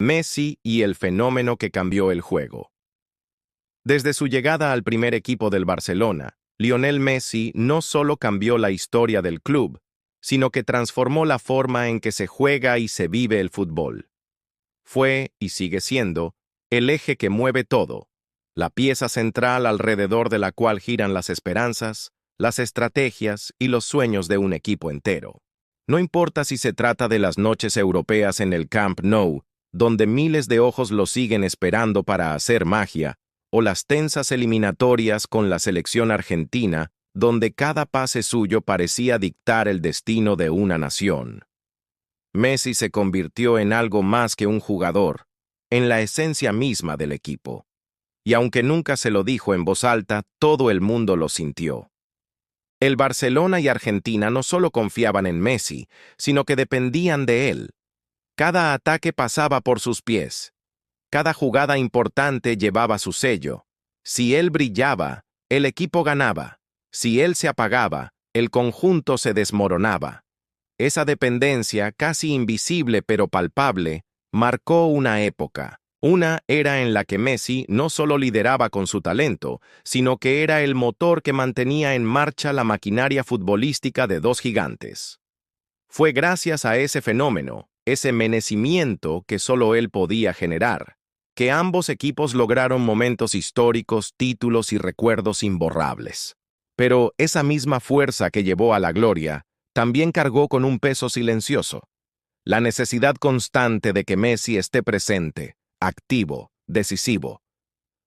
Messi y el fenómeno que cambió el juego. Desde su llegada al primer equipo del Barcelona, Lionel Messi no solo cambió la historia del club, sino que transformó la forma en que se juega y se vive el fútbol. Fue, y sigue siendo, el eje que mueve todo, la pieza central alrededor de la cual giran las esperanzas, las estrategias y los sueños de un equipo entero. No importa si se trata de las noches europeas en el Camp Nou, donde miles de ojos lo siguen esperando para hacer magia, o las tensas eliminatorias con la selección argentina, donde cada pase suyo parecía dictar el destino de una nación. Messi se convirtió en algo más que un jugador, en la esencia misma del equipo. Y aunque nunca se lo dijo en voz alta, todo el mundo lo sintió. El Barcelona y Argentina no solo confiaban en Messi, sino que dependían de él. Cada ataque pasaba por sus pies. Cada jugada importante llevaba su sello. Si él brillaba, el equipo ganaba. Si él se apagaba, el conjunto se desmoronaba. Esa dependencia, casi invisible pero palpable, marcó una época. Una era en la que Messi no solo lideraba con su talento, sino que era el motor que mantenía en marcha la maquinaria futbolística de dos gigantes. Fue gracias a ese fenómeno, ese menecimiento que solo él podía generar, que ambos equipos lograron momentos históricos, títulos y recuerdos imborrables. Pero esa misma fuerza que llevó a la gloria también cargó con un peso silencioso: la necesidad constante de que Messi esté presente, activo, decisivo.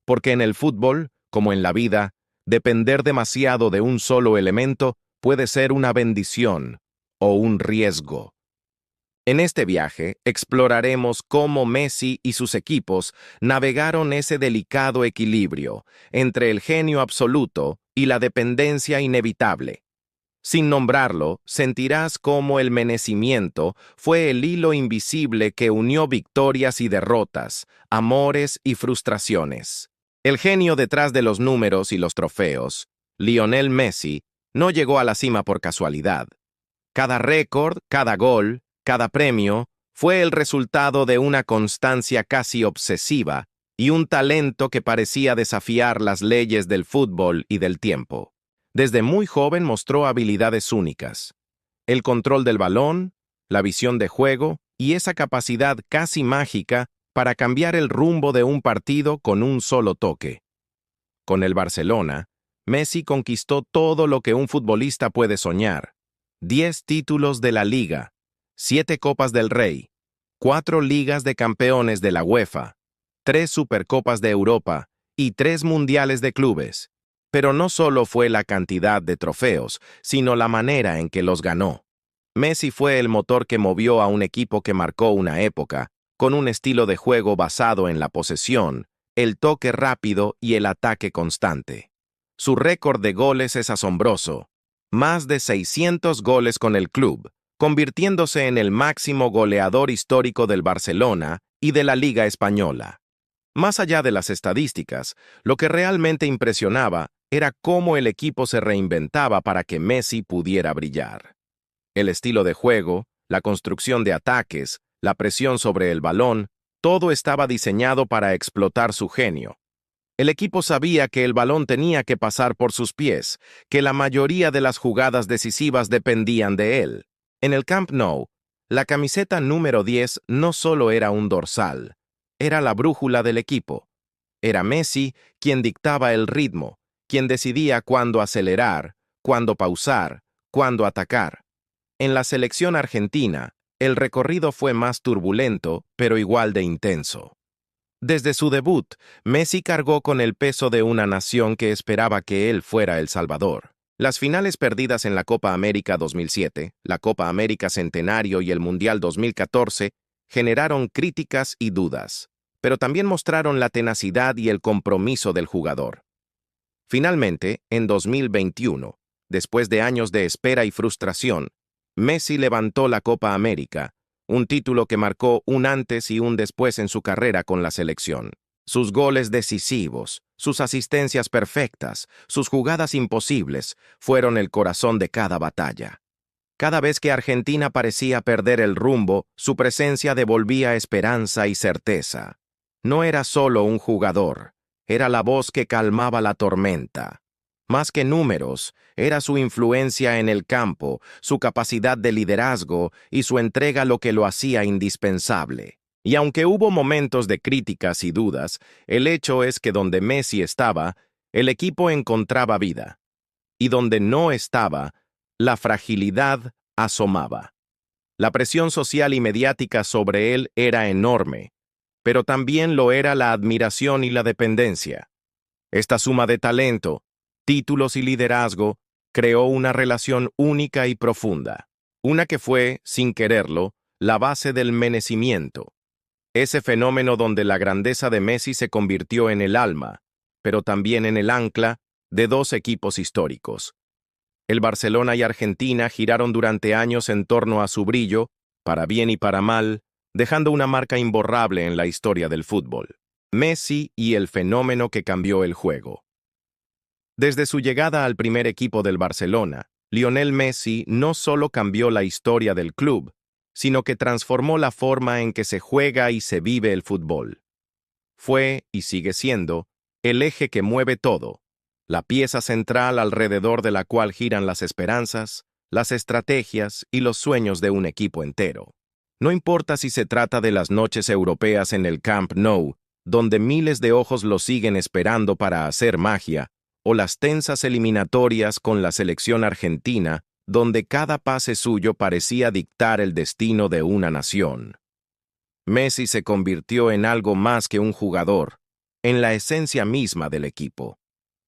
Porque en el fútbol, como en la vida, depender demasiado de un solo elemento puede ser una bendición o un riesgo. En este viaje exploraremos cómo Messi y sus equipos navegaron ese delicado equilibrio entre el genio absoluto y la dependencia inevitable. Sin nombrarlo, sentirás cómo el menecimiento fue el hilo invisible que unió victorias y derrotas, amores y frustraciones. El genio detrás de los números y los trofeos, Lionel Messi, no llegó a la cima por casualidad. Cada récord, cada gol, cada premio fue el resultado de una constancia casi obsesiva y un talento que parecía desafiar las leyes del fútbol y del tiempo. Desde muy joven mostró habilidades únicas: el control del balón, la visión de juego y esa capacidad casi mágica para cambiar el rumbo de un partido con un solo toque. Con el Barcelona, Messi conquistó todo lo que un futbolista puede soñar: 10 títulos de la Liga, 7 Copas del Rey, 4 Ligas de Campeones de la UEFA, 3 Supercopas de Europa y 3 Mundiales de Clubes. Pero no solo fue la cantidad de trofeos, sino la manera en que los ganó. Messi fue el motor que movió a un equipo que marcó una época, con un estilo de juego basado en la posesión, el toque rápido y el ataque constante. Su récord de goles es asombroso: más de 600 goles con el club, convirtiéndose en el máximo goleador histórico del Barcelona y de la Liga Española. Más allá de las estadísticas, lo que realmente impresionaba era cómo el equipo se reinventaba para que Messi pudiera brillar. El estilo de juego, la construcción de ataques, la presión sobre el balón, todo estaba diseñado para explotar su genio. El equipo sabía que el balón tenía que pasar por sus pies, que la mayoría de las jugadas decisivas dependían de él. En el Camp Nou, la camiseta número 10 no solo era un dorsal, era la brújula del equipo. Era Messi quien dictaba el ritmo, quien decidía cuándo acelerar, cuándo pausar, cuándo atacar. En la selección argentina, el recorrido fue más turbulento, pero igual de intenso. Desde su debut, Messi cargó con el peso de una nación que esperaba que él fuera el salvador. Las finales perdidas en la Copa América 2007, la Copa América Centenario y el Mundial 2014 generaron críticas y dudas, pero también mostraron la tenacidad y el compromiso del jugador. Finalmente, en 2021, después de años de espera y frustración, Messi levantó la Copa América, un título que marcó un antes y un después en su carrera con la selección. Sus goles decisivos, sus asistencias perfectas, sus jugadas imposibles fueron el corazón de cada batalla. Cada vez que Argentina parecía perder el rumbo, su presencia devolvía esperanza y certeza. No era solo un jugador, era la voz que calmaba la tormenta. Más que números, era su influencia en el campo, su capacidad de liderazgo y su entrega lo que lo hacía indispensable. Y aunque hubo momentos de críticas y dudas, el hecho es que donde Messi estaba, el equipo encontraba vida. Y donde no estaba, la fragilidad asomaba. La presión social y mediática sobre él era enorme, pero también lo era la admiración y la dependencia. Esta suma de talento, títulos y liderazgo creó una relación única y profunda, una que fue, sin quererlo, la base del menecimiento. Ese fenómeno donde la grandeza de Messi se convirtió en el alma, pero también en el ancla de dos equipos históricos. El Barcelona y Argentina giraron durante años en torno a su brillo, para bien y para mal, dejando una marca imborrable en la historia del fútbol. Messi y el fenómeno que cambió el juego. Desde su llegada al primer equipo del Barcelona, Lionel Messi no solo cambió la historia del club, sino que transformó la forma en que se juega y se vive el fútbol. Fue, y sigue siendo, el eje que mueve todo, la pieza central alrededor de la cual giran las esperanzas, las estrategias y los sueños de un equipo entero. No importa si se trata de las noches europeas en el Camp Nou, donde miles de ojos lo siguen esperando para hacer magia, o las tensas eliminatorias con la selección argentina, donde cada pase suyo parecía dictar el destino de una nación. Messi se convirtió en algo más que un jugador, en la esencia misma del equipo.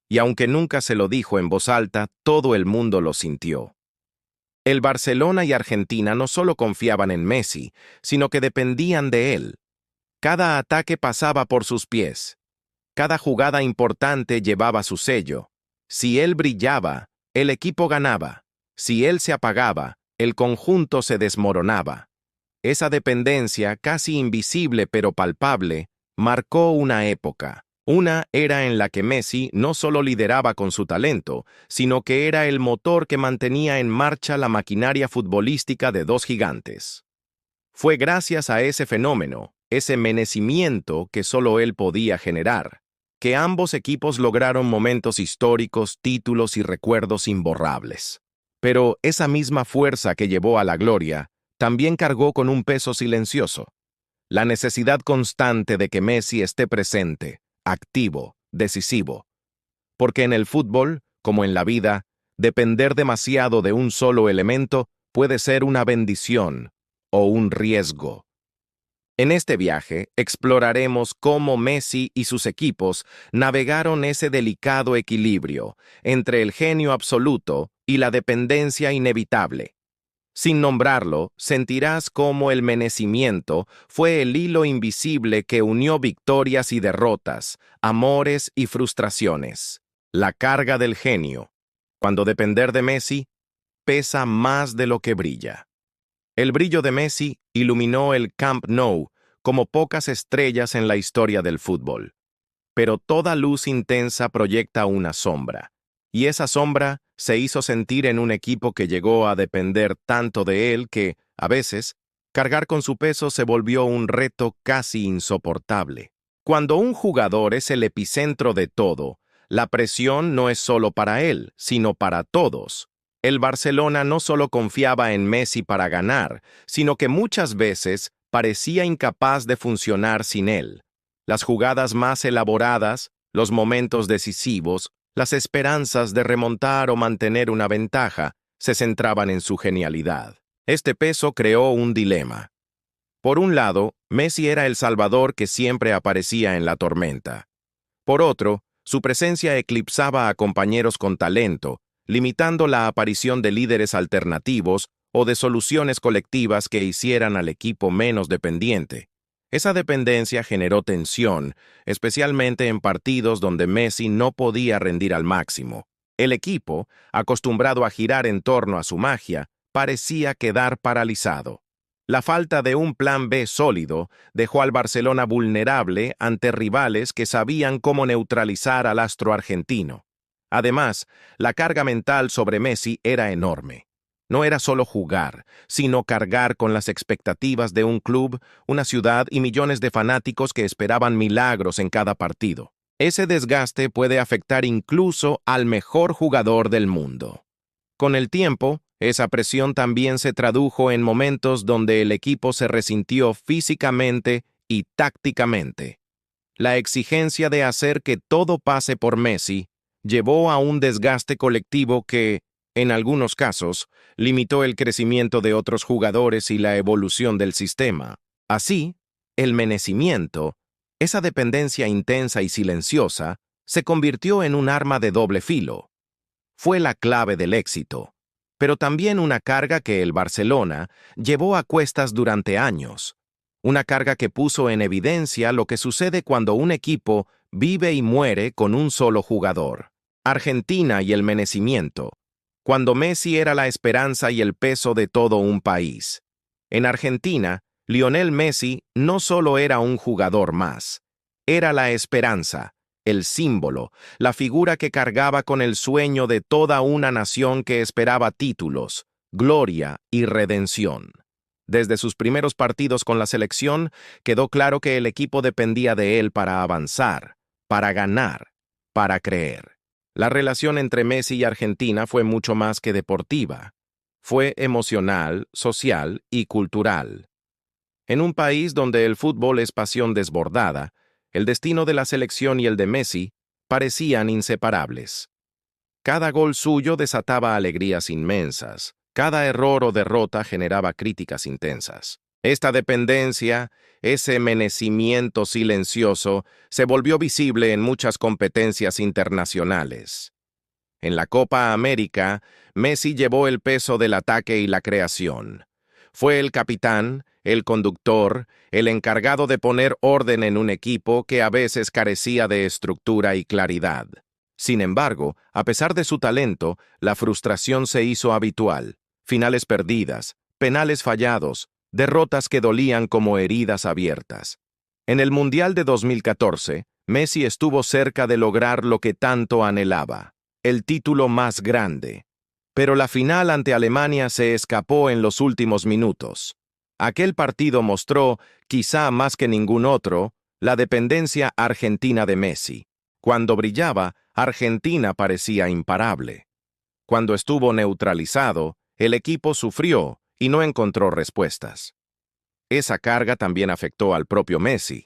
Y aunque nunca se lo dijo en voz alta, todo el mundo lo sintió. El Barcelona y Argentina no solo confiaban en Messi, sino que dependían de él. Cada ataque pasaba por sus pies. Cada jugada importante llevaba su sello. Si él brillaba, el equipo ganaba. Si él se apagaba, el conjunto se desmoronaba. Esa dependencia, casi invisible pero palpable, marcó una época. Una era en la que Messi no solo lideraba con su talento, sino que era el motor que mantenía en marcha la maquinaria futbolística de dos gigantes. Fue gracias a ese fenómeno, ese menecimiento que solo él podía generar, que ambos equipos lograron momentos históricos, títulos y recuerdos imborrables. Pero esa misma fuerza que llevó a la gloria también cargó con un peso silencioso: la necesidad constante de que Messi esté presente, activo, decisivo. Porque en el fútbol, como en la vida, depender demasiado de un solo elemento puede ser una bendición o un riesgo. En este viaje exploraremos cómo Messi y sus equipos navegaron ese delicado equilibrio entre el genio absoluto y la dependencia inevitable. Sin nombrarlo, sentirás cómo el menecimiento fue el hilo invisible que unió victorias y derrotas, amores y frustraciones. La carga del genio, cuando depender de Messi, pesa más de lo que brilla. El brillo de Messi iluminó el Camp Nou como pocas estrellas en la historia del fútbol. Pero toda luz intensa proyecta una sombra, y esa sombra se hizo sentir en un equipo que llegó a depender tanto de él que, a veces, cargar con su peso se volvió un reto casi insoportable. Cuando un jugador es el epicentro de todo, la presión no es solo para él, sino para todos. El Barcelona no solo confiaba en Messi para ganar, sino que muchas veces parecía incapaz de funcionar sin él. Las jugadas más elaboradas, los momentos decisivos, las esperanzas de remontar o mantener una ventaja se centraban en su genialidad. Este peso creó un dilema. Por un lado, Messi era el salvador que siempre aparecía en la tormenta. Por otro, su presencia eclipsaba a compañeros con talento, limitando la aparición de líderes alternativos o de soluciones colectivas que hicieran al equipo menos dependiente. Esa dependencia generó tensión, especialmente en partidos donde Messi no podía rendir al máximo. El equipo, acostumbrado a girar en torno a su magia, parecía quedar paralizado. La falta de un plan B sólido dejó al Barcelona vulnerable ante rivales que sabían cómo neutralizar al astro argentino. Además, la carga mental sobre Messi era enorme. No era solo jugar, sino cargar con las expectativas de un club, una ciudad y millones de fanáticos que esperaban milagros en cada partido. Ese desgaste puede afectar incluso al mejor jugador del mundo. Con el tiempo, esa presión también se tradujo en momentos donde el equipo se resintió físicamente y tácticamente. La exigencia de hacer que todo pase por Messi llevó a un desgaste colectivo que, en algunos casos, limitó el crecimiento de otros jugadores y la evolución del sistema. Así, el menecimiento, esa dependencia intensa y silenciosa, se convirtió en un arma de doble filo. Fue la clave del éxito, pero también una carga que el Barcelona llevó a cuestas durante años. Una carga que puso en evidencia lo que sucede cuando un equipo vive y muere con un solo jugador. Argentina y el menecimiento. Cuando Messi era la esperanza y el peso de todo un país. En Argentina, Lionel Messi no solo era un jugador más, era la esperanza, el símbolo, la figura que cargaba con el sueño de toda una nación que esperaba títulos, gloria y redención. Desde sus primeros partidos con la selección, quedó claro que el equipo dependía de él para avanzar, para ganar, para creer. La relación entre Messi y Argentina fue mucho más que deportiva. Fue emocional, social y cultural. En un país donde el fútbol es pasión desbordada, el destino de la selección y el de Messi parecían inseparables. Cada gol suyo desataba alegrías inmensas. Cada error o derrota generaba críticas intensas. Esta dependencia, ese menecimiento silencioso, se volvió visible en muchas competencias internacionales. En la Copa América, Messi llevó el peso del ataque y la creación. Fue el capitán, el conductor, el encargado de poner orden en un equipo que a veces carecía de estructura y claridad. Sin embargo, a pesar de su talento, la frustración se hizo habitual. Finales perdidas, penales fallados, derrotas que dolían como heridas abiertas. En el Mundial de 2014, Messi estuvo cerca de lograr lo que tanto anhelaba, el título más grande. Pero la final ante Alemania se escapó en los últimos minutos. Aquel partido mostró, quizá más que ningún otro, la dependencia argentina de Messi. Cuando brillaba, Argentina parecía imparable. Cuando estuvo neutralizado, el equipo sufrió y no encontró respuestas. Esa carga también afectó al propio Messi.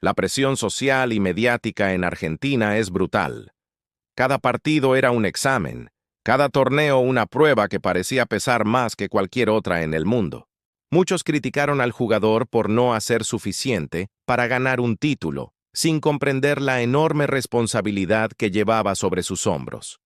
La presión social y mediática en Argentina es brutal. Cada partido era un examen, cada torneo una prueba que parecía pesar más que cualquier otra en el mundo. Muchos criticaron al jugador por no hacer suficiente para ganar un título, sin comprender la enorme responsabilidad que llevaba sobre sus hombros.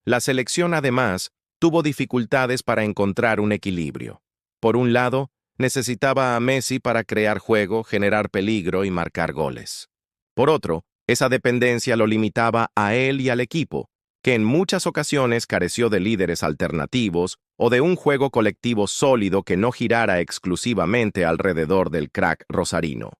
La selección, además, tuvo dificultades para encontrar un equilibrio. Por un lado, necesitaba a Messi para crear juego, generar peligro y marcar goles. Por otro, esa dependencia lo limitaba a él y al equipo, que en muchas ocasiones careció de líderes alternativos o de un juego colectivo sólido que no girara exclusivamente alrededor del crack rosarino.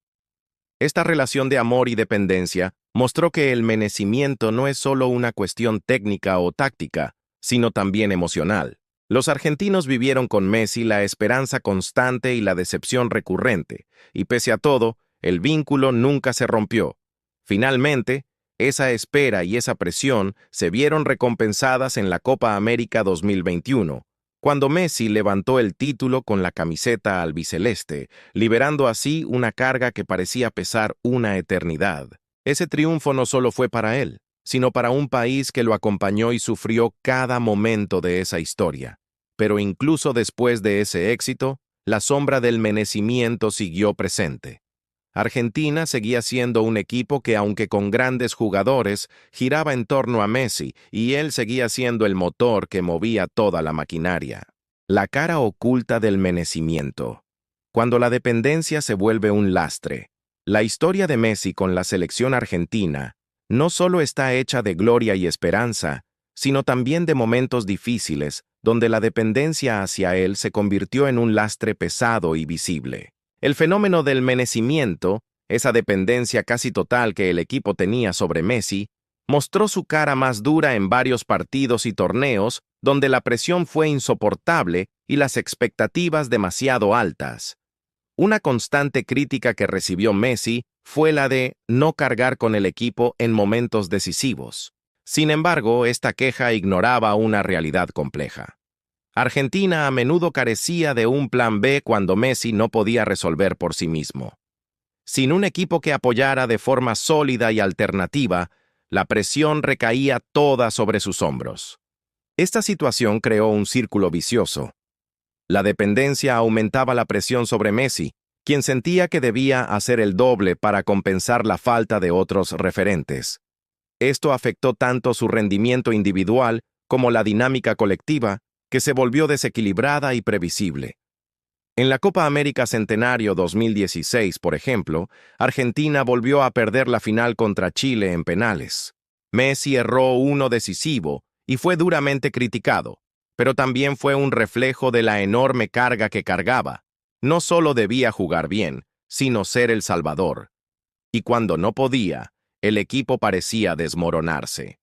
Esta relación de amor y dependencia mostró que el menecimiento no es solo una cuestión técnica o táctica, sino también emocional. Los argentinos vivieron con Messi la esperanza constante y la decepción recurrente, y pese a todo, el vínculo nunca se rompió. Finalmente, esa espera y esa presión se vieron recompensadas en la Copa América 2021, cuando Messi levantó el título con la camiseta albiceleste, liberando así una carga que parecía pesar una eternidad. Ese triunfo no solo fue para él, sino para un país que lo acompañó y sufrió cada momento de esa historia. Pero incluso después de ese éxito, la sombra del menecimiento siguió presente. Argentina seguía siendo un equipo que, aunque con grandes jugadores, giraba en torno a Messi, y él seguía siendo el motor que movía toda la maquinaria. La cara oculta del menecimiento. Cuando la dependencia se vuelve un lastre. La historia de Messi con la selección argentina no solo está hecha de gloria y esperanza, sino también de momentos difíciles, donde la dependencia hacia él se convirtió en un lastre pesado y visible. El fenómeno del menecimiento, esa dependencia casi total que el equipo tenía sobre Messi, mostró su cara más dura en varios partidos y torneos donde la presión fue insoportable y las expectativas demasiado altas. Una constante crítica que recibió Messi fue la de no cargar con el equipo en momentos decisivos. Sin embargo, esta queja ignoraba una realidad compleja. Argentina a menudo carecía de un plan B cuando Messi no podía resolver por sí mismo. Sin un equipo que apoyara de forma sólida y alternativa, la presión recaía toda sobre sus hombros. Esta situación creó un círculo vicioso. La dependencia aumentaba la presión sobre Messi, quien sentía que debía hacer el doble para compensar la falta de otros referentes. Esto afectó tanto su rendimiento individual como la dinámica colectiva, que se volvió desequilibrada y previsible. En la Copa América Centenario 2016, por ejemplo, Argentina volvió a perder la final contra Chile en penales. Messi erró uno decisivo y fue duramente criticado, pero también fue un reflejo de la enorme carga que cargaba. No solo debía jugar bien, sino ser el salvador. Y cuando no podía, el equipo parecía desmoronarse.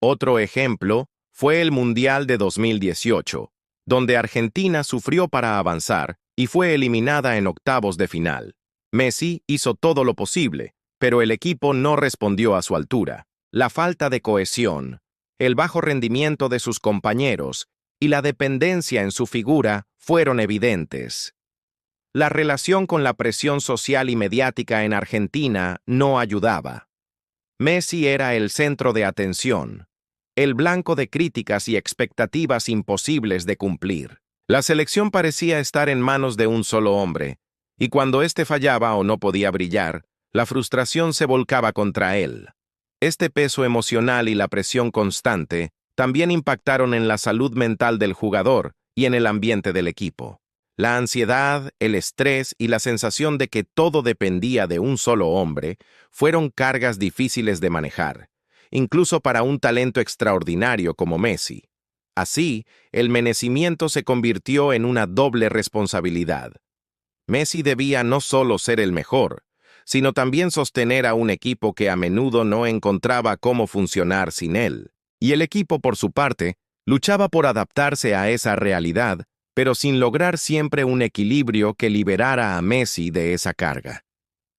Otro ejemplo fue el Mundial de 2018, donde Argentina sufrió para avanzar y fue eliminada en octavos de final. Messi hizo todo lo posible, pero el equipo no respondió a su altura. La falta de cohesión, el bajo rendimiento de sus compañeros y la dependencia en su figura fueron evidentes. La relación con la presión social y mediática en Argentina no ayudaba. Messi era el centro de atención, el blanco de críticas y expectativas imposibles de cumplir. La selección parecía estar en manos de un solo hombre, y cuando éste fallaba o no podía brillar, la frustración se volcaba contra él. Este peso emocional y la presión constante también impactaron en la salud mental del jugador y en el ambiente del equipo. La ansiedad, el estrés y la sensación de que todo dependía de un solo hombre fueron cargas difíciles de manejar, incluso para un talento extraordinario como Messi. Así, el merecimiento se convirtió en una doble responsabilidad. Messi debía no solo ser el mejor, sino también sostener a un equipo que a menudo no encontraba cómo funcionar sin él. Y el equipo, por su parte, luchaba por adaptarse a esa realidad, pero sin lograr siempre un equilibrio que liberara a Messi de esa carga.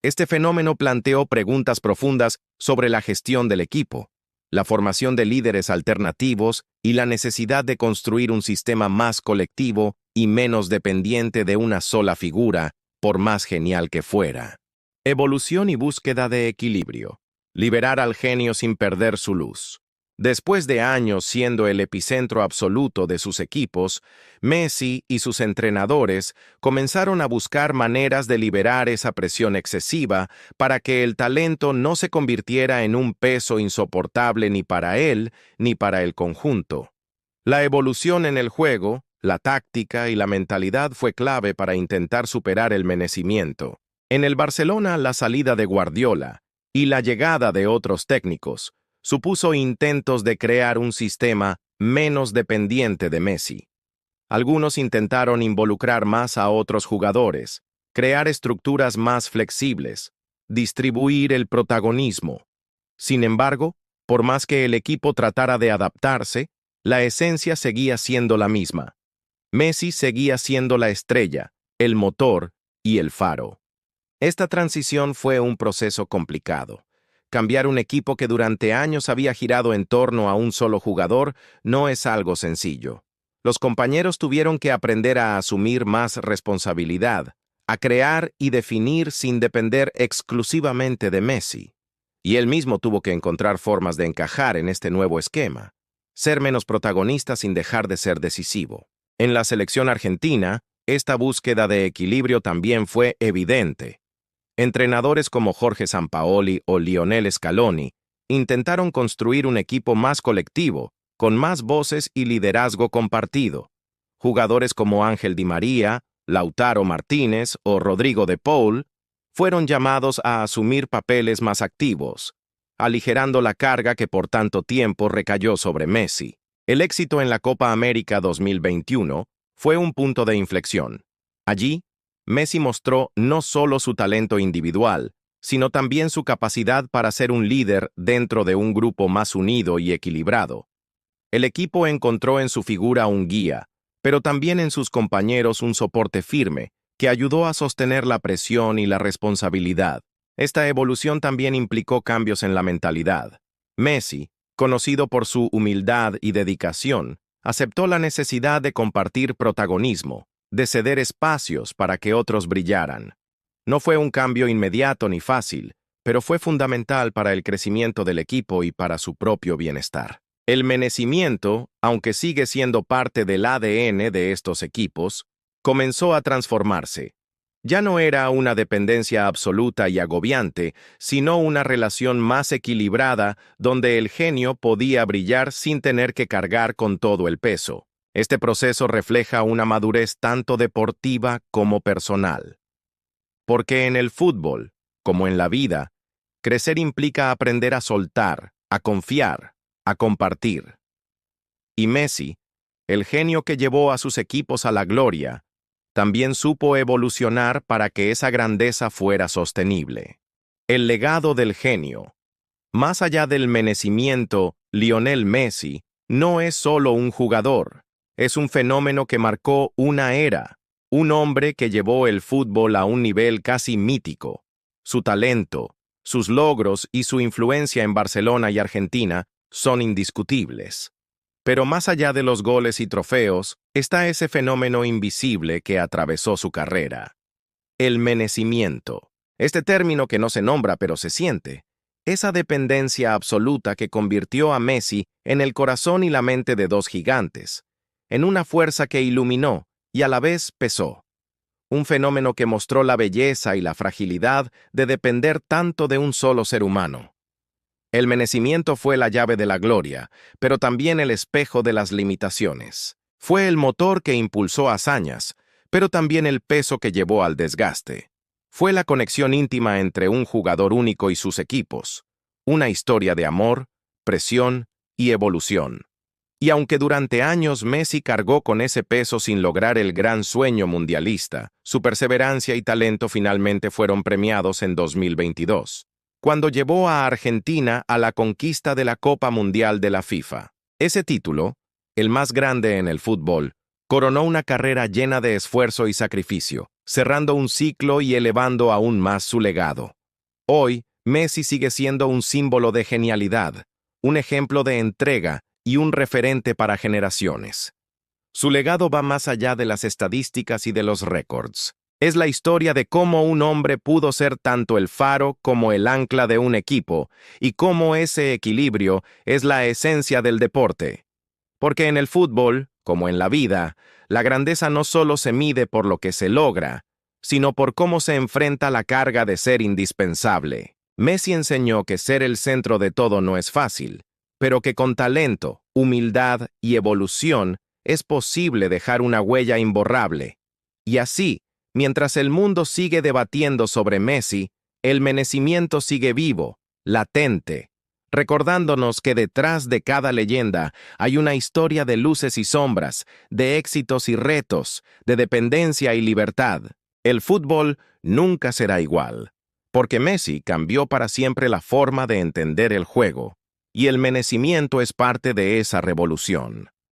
Este fenómeno planteó preguntas profundas sobre la gestión del equipo, la formación de líderes alternativos y la necesidad de construir un sistema más colectivo y menos dependiente de una sola figura, por más genial que fuera. Evolución y búsqueda de equilibrio. Liberar al genio sin perder su luz. Después de años siendo el epicentro absoluto de sus equipos, Messi y sus entrenadores comenzaron a buscar maneras de liberar esa presión excesiva para que el talento no se convirtiera en un peso insoportable ni para él ni para el conjunto. La evolución en el juego, la táctica y la mentalidad fue clave para intentar superar el merecimiento. En el Barcelona, la salida de Guardiola y la llegada de otros técnicos supuso intentos de crear un sistema menos dependiente de Messi. Algunos intentaron involucrar más a otros jugadores, crear estructuras más flexibles, distribuir el protagonismo. Sin embargo, por más que el equipo tratara de adaptarse, la esencia seguía siendo la misma. Messi seguía siendo la estrella, el motor y el faro. Esta transición fue un proceso complicado. Cambiar un equipo que durante años había girado en torno a un solo jugador no es algo sencillo. Los compañeros tuvieron que aprender a asumir más responsabilidad, a crear y definir sin depender exclusivamente de Messi. Y él mismo tuvo que encontrar formas de encajar en este nuevo esquema, ser menos protagonista sin dejar de ser decisivo. En la selección argentina, esta búsqueda de equilibrio también fue evidente. Entrenadores como Jorge Sampaoli o Lionel Scaloni intentaron construir un equipo más colectivo, con más voces y liderazgo compartido. Jugadores como Ángel Di María, Lautaro Martínez o Rodrigo de Paul fueron llamados a asumir papeles más activos, aligerando la carga que por tanto tiempo recayó sobre Messi. El éxito en la Copa América 2021 fue un punto de inflexión. Allí, Messi mostró no solo su talento individual, sino también su capacidad para ser un líder dentro de un grupo más unido y equilibrado. El equipo encontró en su figura un guía, pero también en sus compañeros un soporte firme, que ayudó a sostener la presión y la responsabilidad. Esta evolución también implicó cambios en la mentalidad. Messi, conocido por su humildad y dedicación, aceptó la necesidad de compartir protagonismo, de ceder espacios para que otros brillaran. No fue un cambio inmediato ni fácil, pero fue fundamental para el crecimiento del equipo y para su propio bienestar. El merecimiento, aunque sigue siendo parte del ADN de estos equipos, comenzó a transformarse. Ya no era una dependencia absoluta y agobiante, sino una relación más equilibrada donde el genio podía brillar sin tener que cargar con todo el peso. Este proceso refleja una madurez tanto deportiva como personal. Porque en el fútbol, como en la vida, crecer implica aprender a soltar, a confiar, a compartir. Y Messi, el genio que llevó a sus equipos a la gloria, también supo evolucionar para que esa grandeza fuera sostenible. El legado del genio. Más allá del merecimiento, Lionel Messi no es solo un jugador, es un fenómeno que marcó una era, un hombre que llevó el fútbol a un nivel casi mítico. Su talento, sus logros y su influencia en Barcelona y Argentina son indiscutibles. Pero más allá de los goles y trofeos, está ese fenómeno invisible que atravesó su carrera. El merecimiento. Este término que no se nombra pero se siente. Esa dependencia absoluta que convirtió a Messi en el corazón y la mente de dos gigantes, en una fuerza que iluminó y a la vez pesó. Un fenómeno que mostró la belleza y la fragilidad de depender tanto de un solo ser humano. El merecimiento fue la llave de la gloria, pero también el espejo de las limitaciones. Fue el motor que impulsó hazañas, pero también el peso que llevó al desgaste. Fue la conexión íntima entre un jugador único y sus equipos, una historia de amor, presión y evolución. Y aunque durante años Messi cargó con ese peso sin lograr el gran sueño mundialista, su perseverancia y talento finalmente fueron premiados en 2022. Cuando llevó a Argentina a la conquista de la Copa Mundial de la FIFA. Ese título, el más grande en el fútbol, coronó una carrera llena de esfuerzo y sacrificio, cerrando un ciclo y elevando aún más su legado. Hoy, Messi sigue siendo un símbolo de genialidad, un ejemplo de entrega y un referente para generaciones. Su legado va más allá de las estadísticas y de los récords. Es la historia de cómo un hombre pudo ser tanto el faro como el ancla de un equipo, y cómo ese equilibrio es la esencia del deporte. Porque en el fútbol, como en la vida, la grandeza no solo se mide por lo que se logra, sino por cómo se enfrenta la carga de ser indispensable. Messi enseñó que ser el centro de todo no es fácil, pero que con talento, humildad y evolución es posible dejar una huella imborrable. Y así, mientras el mundo sigue debatiendo sobre Messi, el merecimiento sigue vivo, latente, recordándonos que detrás de cada leyenda hay una historia de luces y sombras, de éxitos y retos, de dependencia y libertad. El fútbol nunca será igual, porque Messi cambió para siempre la forma de entender el juego, y el merecimiento es parte de esa revolución.